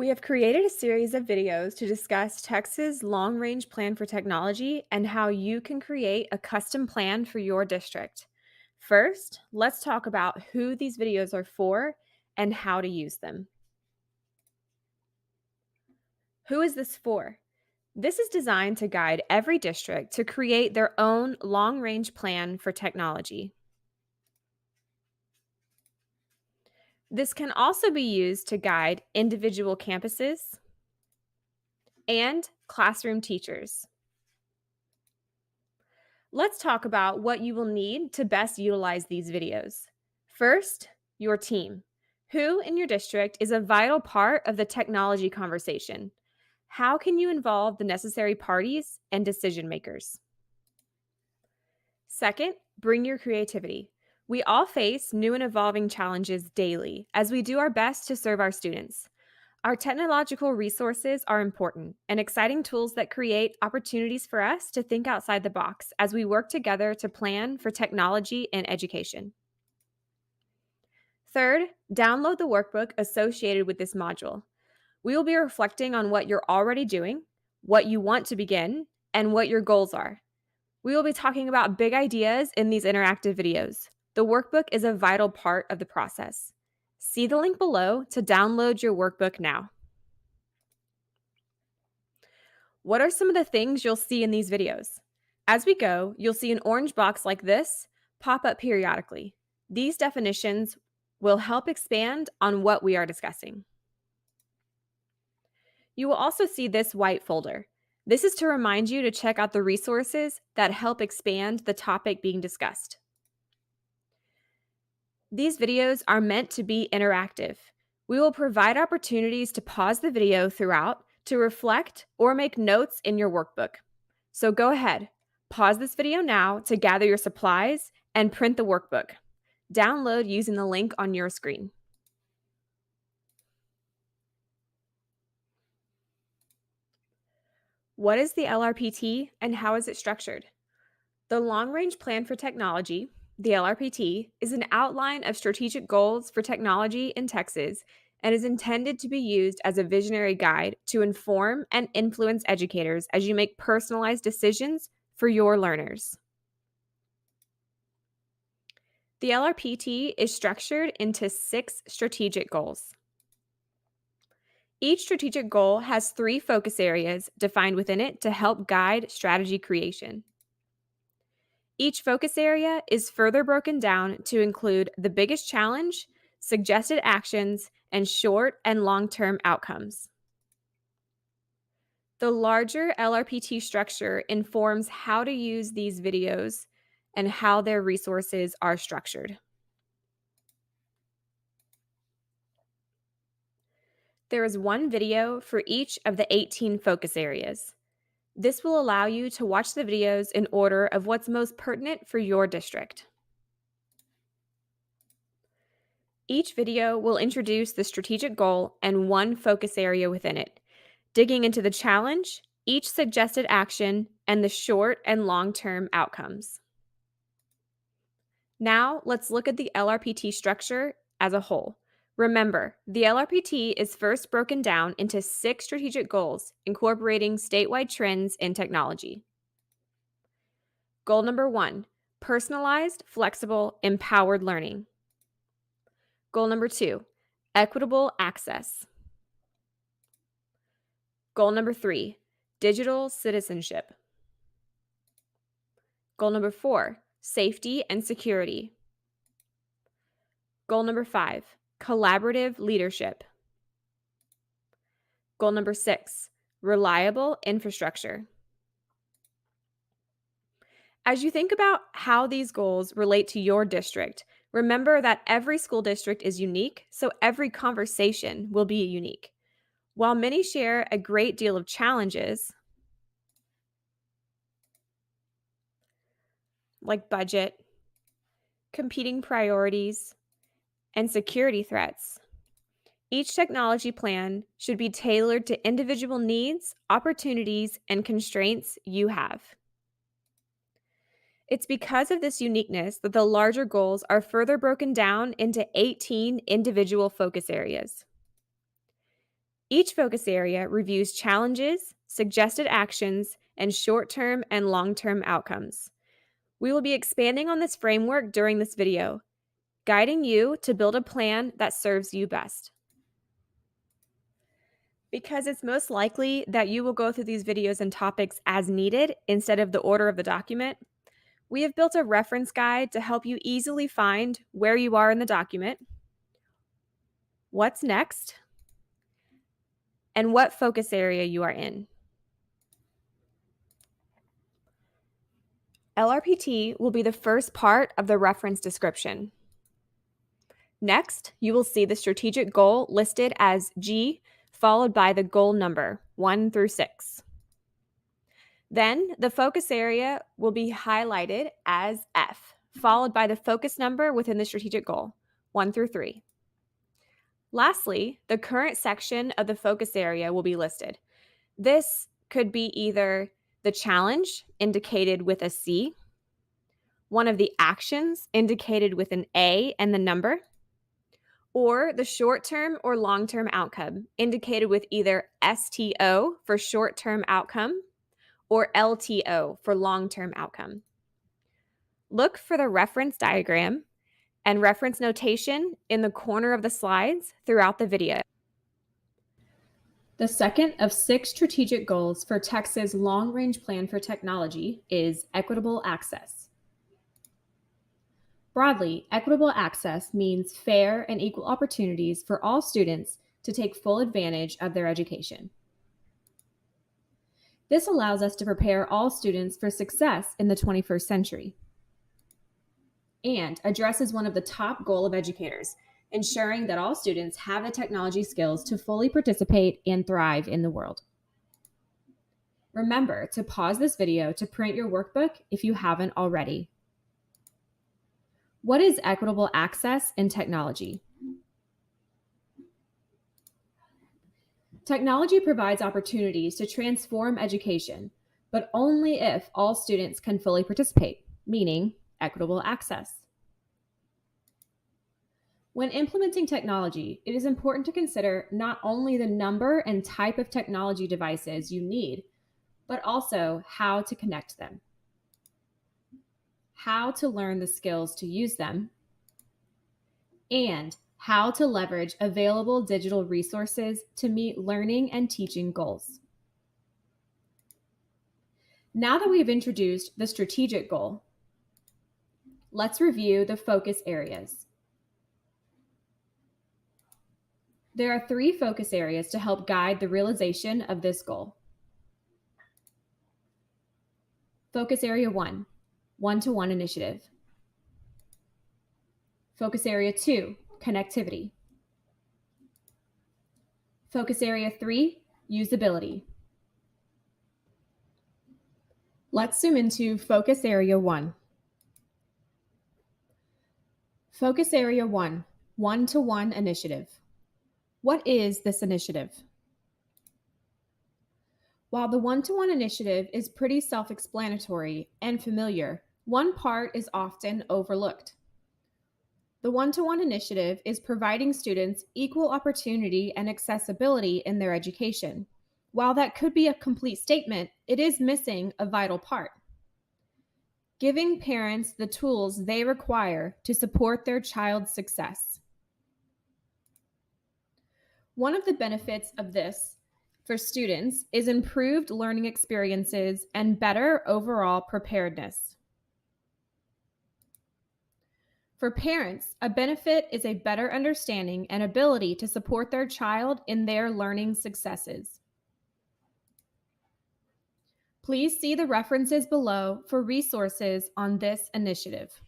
We have created a series of videos to discuss Texas' long range plan for technology and how you can create a custom plan for your district. First, let's talk about who these videos are for and how to use them. Who is this for? This is designed to guide every district to create their own long range plan for technology. This can also be used to guide individual campuses and classroom teachers. Let's talk about what you will need to best utilize these videos. First, your team. Who in your district is a vital part of the technology conversation? How can you involve the necessary parties and decision makers? Second, bring your creativity. We all face new and evolving challenges daily as we do our best to serve our students. Our technological resources are important and exciting tools that create opportunities for us to think outside the box as we work together to plan for technology and education. Third, download the workbook associated with this module. We will be reflecting on what you're already doing, what you want to begin, and what your goals are. We will be talking about big ideas in these interactive videos. The workbook is a vital part of the process. See the link below to download your workbook now. What are some of the things you'll see in these videos? As we go, you'll see an orange box like this pop up periodically. These definitions will help expand on what we are discussing. You will also see this white folder. This is to remind you to check out the resources that help expand the topic being discussed. These videos are meant to be interactive. We will provide opportunities to pause the video throughout to reflect or make notes in your workbook. So go ahead, pause this video now to gather your supplies and print the workbook. Download using the link on your screen. What is the LRPT and how is it structured? The Long Range Plan for Technology, the LRPT, is an outline of strategic goals for technology in Texas and is intended to be used as a visionary guide to inform and influence educators as you make personalized decisions for your learners. The LRPT is structured into 6 strategic goals. Each strategic goal has 3 focus areas defined within it to help guide strategy creation. Each focus area is further broken down to include the biggest challenge, suggested actions, and short and long-term outcomes. The larger LRPT structure informs how to use these videos and how their resources are structured. There is one video for each of the 18 focus areas. This will allow you to watch the videos in order of what's most pertinent for your district. Each video will introduce the strategic goal and one focus area within it, digging into the challenge, each suggested action, and the short and long-term outcomes. Now, let's look at the LRPT structure as a whole. Remember, the LRPT is first broken down into 6 strategic goals, incorporating statewide trends in technology. Goal number 1, personalized, flexible, empowered learning. Goal number 2, equitable access. Goal number 3, digital citizenship. Goal number 4, safety and security. Goal number 5, collaborative leadership. Goal number 6, reliable infrastructure. As you think about how these goals relate to your district, remember that every school district is unique, so every conversation will be unique. While many share a great deal of challenges, like budget, competing priorities, and security threats, each technology plan should be tailored to individual needs, opportunities, and constraints you have. It's because of this uniqueness that the larger goals are further broken down into 18 individual focus areas. Each focus area reviews challenges, suggested actions, and short-term and long-term outcomes. We will be expanding on this framework during this video, guiding you to build a plan that serves you best. Because it's most likely that you will go through these videos and topics as needed instead of the order of the document, we have built a reference guide to help you easily find where you are in the document, what's next, and what focus area you are in. LRPT will be the first part of the reference description. Next, you will see the strategic goal listed as G, followed by the goal number 1 through 6. Then, the focus area will be highlighted as F, followed by the focus number within the strategic goal, 1 through 3. Lastly, the current section of the focus area will be listed. This could be either the challenge, indicated with a C, one of the actions, indicated with an A and the number, or the short-term or long-term outcome, indicated with either STO for short-term outcome or LTO for long-term outcome. Look for the reference diagram and reference notation in the corner of the slides throughout the video. The second of 6 strategic goals for Texas Long-Range Plan for Technology is equitable access. Broadly, equitable access means fair and equal opportunities for all students to take full advantage of their education. This allows us to prepare all students for success in the 21st century and addresses one of the top goals of educators, ensuring that all students have the technology skills to fully participate and thrive in the world. Remember to pause this video to print your workbook if you haven't already. What is equitable access in technology? Technology provides opportunities to transform education, but only if all students can fully participate, meaning equitable access. When implementing technology, it is important to consider not only the number and type of technology devices you need, but also how to connect them, how to learn the skills to use them, and how to leverage available digital resources to meet learning and teaching goals. Now that we have introduced the strategic goal, let's review the focus areas. There are 3 focus areas to help guide the realization of this goal. Focus Area 1, one-to-one initiative. Focus Area 2, connectivity. Focus Area 3, usability. Let's zoom into Focus Area 1. Focus Area 1, one-to-one initiative. What is this initiative? While the one-to-one initiative is pretty self-explanatory and familiar, one part is often overlooked. The one-to-one initiative is providing students equal opportunity and accessibility in their education. While that could be a complete statement, it is missing a vital part: giving parents the tools they require to support their child's success. One of the benefits of this for students is improved learning experiences and better overall preparedness. For parents, a benefit is a better understanding and ability to support their child in their learning successes. Please see the references below for resources on this initiative.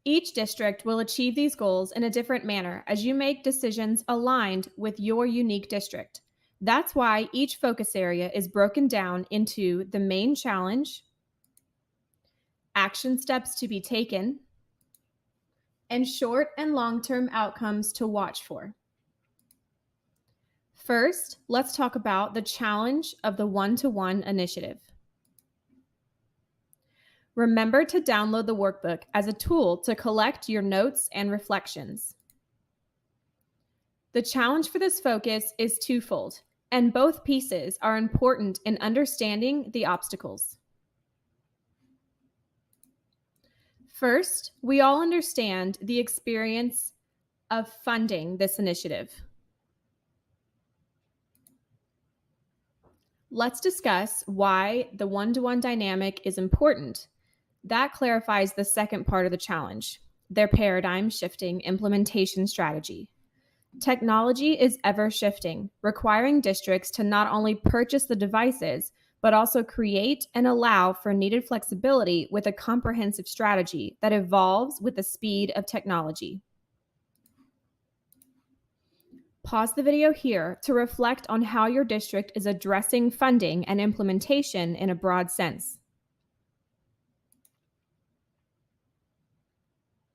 Each district will achieve these goals in a different manner as you make decisions aligned with your unique district. That's why each focus area is broken down into the main challenge, action steps to be taken, and short and long-term outcomes to watch for. First, let's talk about the challenge of the one-to-one initiative. Remember to download the workbook as a tool to collect your notes and reflections. The challenge for this focus is twofold, and both pieces are important in understanding the obstacles. First, we all understand the experience of funding this initiative. Let's discuss why the one-to-one dynamic is important. That clarifies the second part of the challenge, their paradigm-shifting implementation strategy. Technology is ever shifting, requiring districts to not only purchase the devices, but also create and allow for needed flexibility with a comprehensive strategy that evolves with the speed of technology. Pause the video here to reflect on how your district is addressing funding and implementation in a broad sense.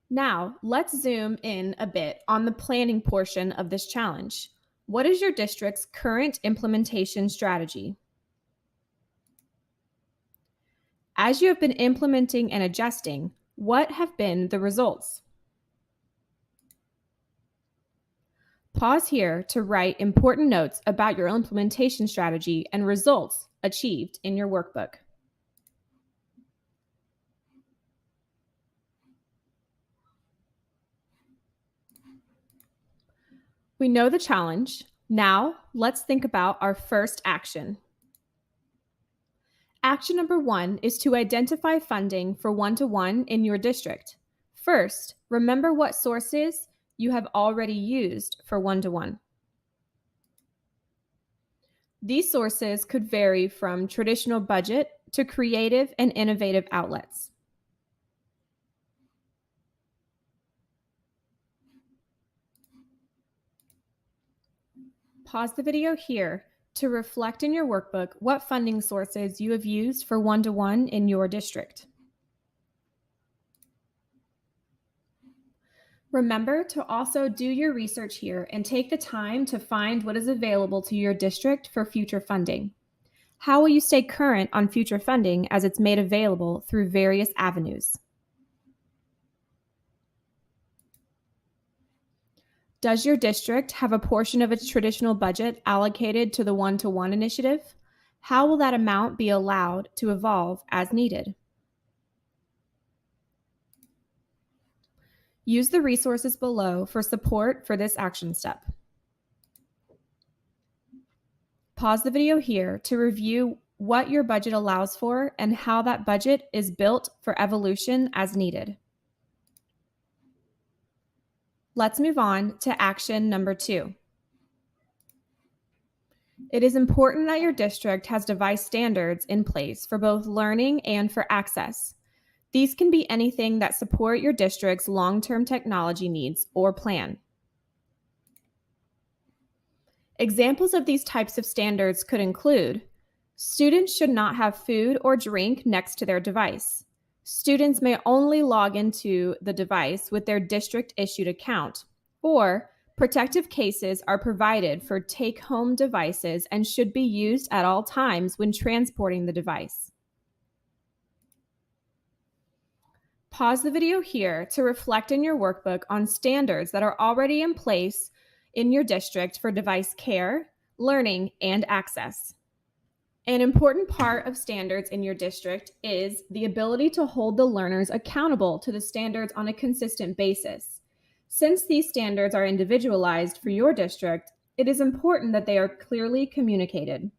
Now, let's zoom in a bit on the planning portion of this challenge. What is your district's current implementation strategy? As you have been implementing and adjusting, what have been the results? Pause here to write important notes about your implementation strategy and results achieved in your workbook. We know the challenge. Now, let's think about our first action. Action number 1 is to identify funding for one-to-one in your district. First, remember what sources you have already used for one-to-one. These sources could vary from traditional budget to creative and innovative outlets. Pause the video here to reflect in your workbook what funding sources you have used for one-to-one in your district. Remember to also do your research here and take the time to find what is available to your district for future funding. How will you stay current on future funding as it's made available through various avenues? Does your district have a portion of its traditional budget allocated to the one-to-one initiative? How will that amount be allowed to evolve as needed? Use the resources below for support for this action step. Pause the video here to review what your budget allows for and how that budget is built for evolution as needed. Let's move on to action number 2. It is important that your district has device standards in place for both learning and for access. These can be anything that support your district's long-term technology needs or plan. Examples of these types of standards could include: students should not have food or drink next to their device. Students may only log into the device with their district-issued account, or protective cases are provided for take-home devices and should be used at all times when transporting the device. Pause the video here to reflect in your workbook on standards that are already in place in your district for device care, learning, and access. An important part of standards in your district is the ability to hold the learners accountable to the standards on a consistent basis. Since these standards are individualized for your district, it is important that they are clearly communicated.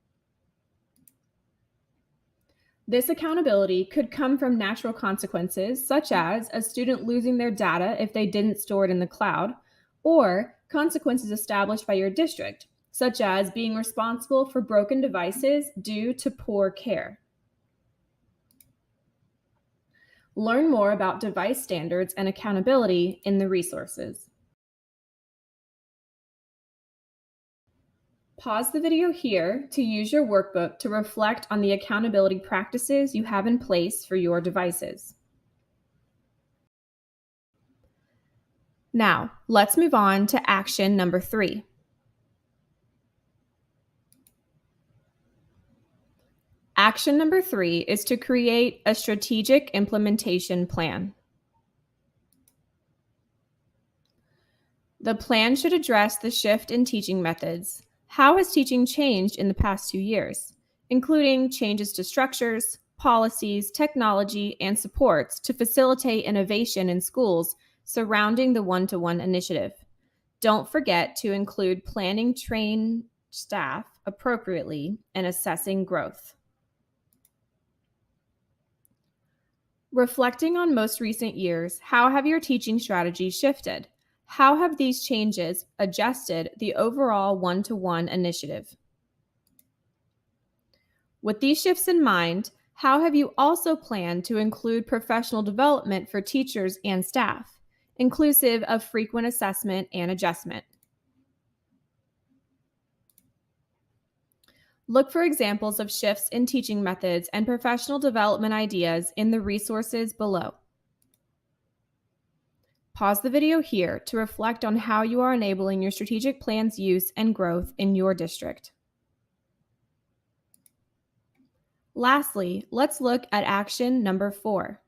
This accountability could come from natural consequences, such as a student losing their data if they didn't store it in the cloud, or consequences established by your district, such as being responsible for broken devices due to poor care. Learn more about device standards and accountability in the resources. Pause the video here to use your workbook to reflect on the accountability practices you have in place for your devices. Now, let's move on to action number 3. Action number 3 is to create a strategic implementation plan. The plan should address the shift in teaching methods. How has teaching changed in the past 2 years, including changes to structures, policies, technology, and supports to facilitate innovation in schools surrounding the one-to-one initiative? Don't forget to include planning trained staff appropriately and assessing growth. Reflecting on most recent years, how have your teaching strategies shifted? How have these changes adjusted the overall one-to-one initiative? With these shifts in mind, how have you also planned to include professional development for teachers and staff, inclusive of frequent assessment and adjustment? Look for examples of shifts in teaching methods and professional development ideas in the resources below. Pause the video here to reflect on how you are enabling your strategic plan's use and growth in your district. Lastly, let's look at action number 4.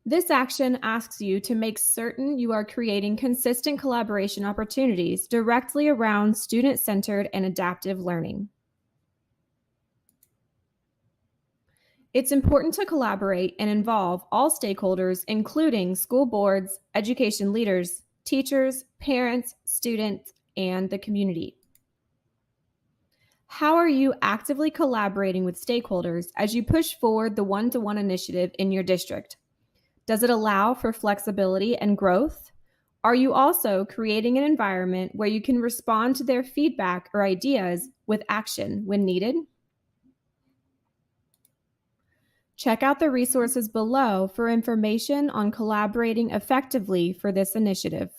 This action asks you to make certain you are creating consistent collaboration opportunities directly around student-centered and adaptive learning. It's important to collaborate and involve all stakeholders, including school boards, education leaders, teachers, parents, students, and the community. How are you actively collaborating with stakeholders as you push forward the one-to-one initiative in your district? Does it allow for flexibility and growth? Are you also creating an environment where you can respond to their feedback or ideas with action when needed? Check out the resources below for information on collaborating effectively for this initiative.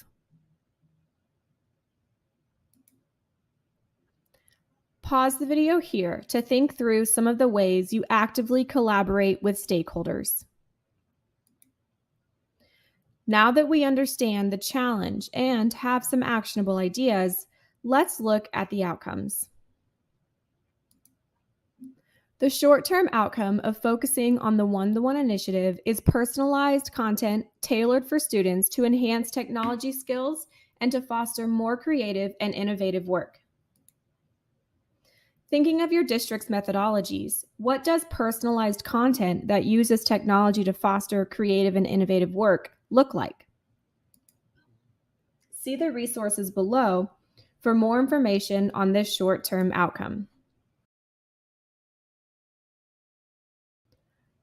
Pause the video here to think through some of the ways you actively collaborate with stakeholders. Now that we understand the challenge and have some actionable ideas, let's look at the outcomes. The short-term outcome of focusing on the one-to-one initiative is personalized content tailored for students to enhance technology skills and to foster more creative and innovative work. Thinking of your district's methodologies, what does personalized content that uses technology to foster creative and innovative work look like? See the resources below for more information on this short-term outcome.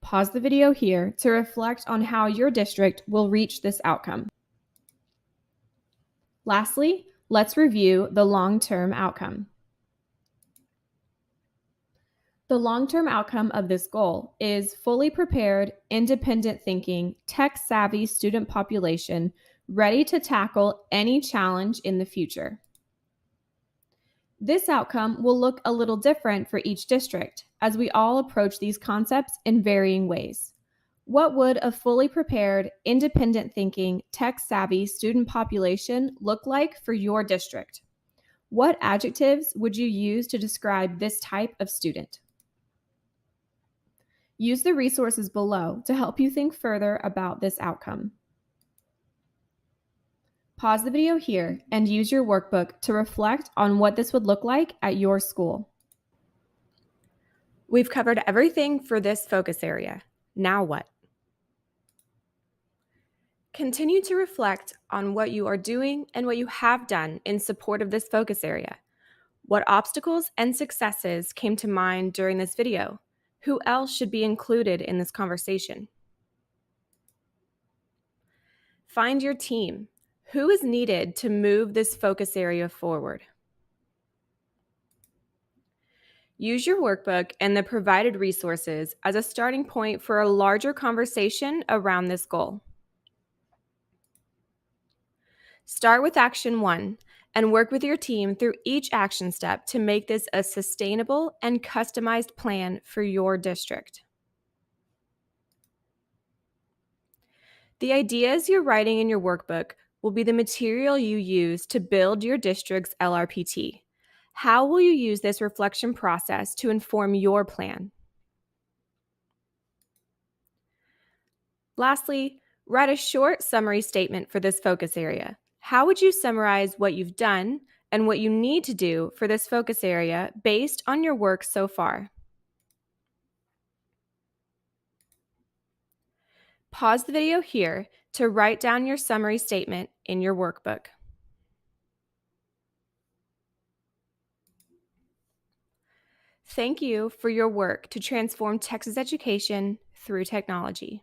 Pause the video here to reflect on how your district will reach this outcome. Lastly, let's review the long-term outcome. The long-term outcome of this goal is fully prepared, independent thinking, tech-savvy student population ready to tackle any challenge in the future. This outcome will look a little different for each district as we all approach these concepts in varying ways. What would a fully prepared, independent thinking, tech-savvy student population look like for your district? What adjectives would you use to describe this type of student? Use the resources below to help you think further about this outcome. Pause the video here and use your workbook to reflect on what this would look like at your school. We've covered everything for this focus area. Now what? Continue to reflect on what you are doing and what you have done in support of this focus area. What obstacles and successes came to mind during this video? Who else should be included in this conversation? Find your team. Who is needed to move this focus area forward? Use your workbook and the provided resources as a starting point for a larger conversation around this goal. Start with action 1 and work with your team through each action step to make this a sustainable and customized plan for your district. The ideas you're writing in your workbook will be the material you use to build your district's LRPT. How will you use this reflection process to inform your plan? Lastly, Write a short summary statement for this focus area. How would you summarize what you've done and what you need to do for this focus area based on your work so far? Pause the video here to write down your summary statement in your workbook. Thank you for your work to transform Texas education through technology.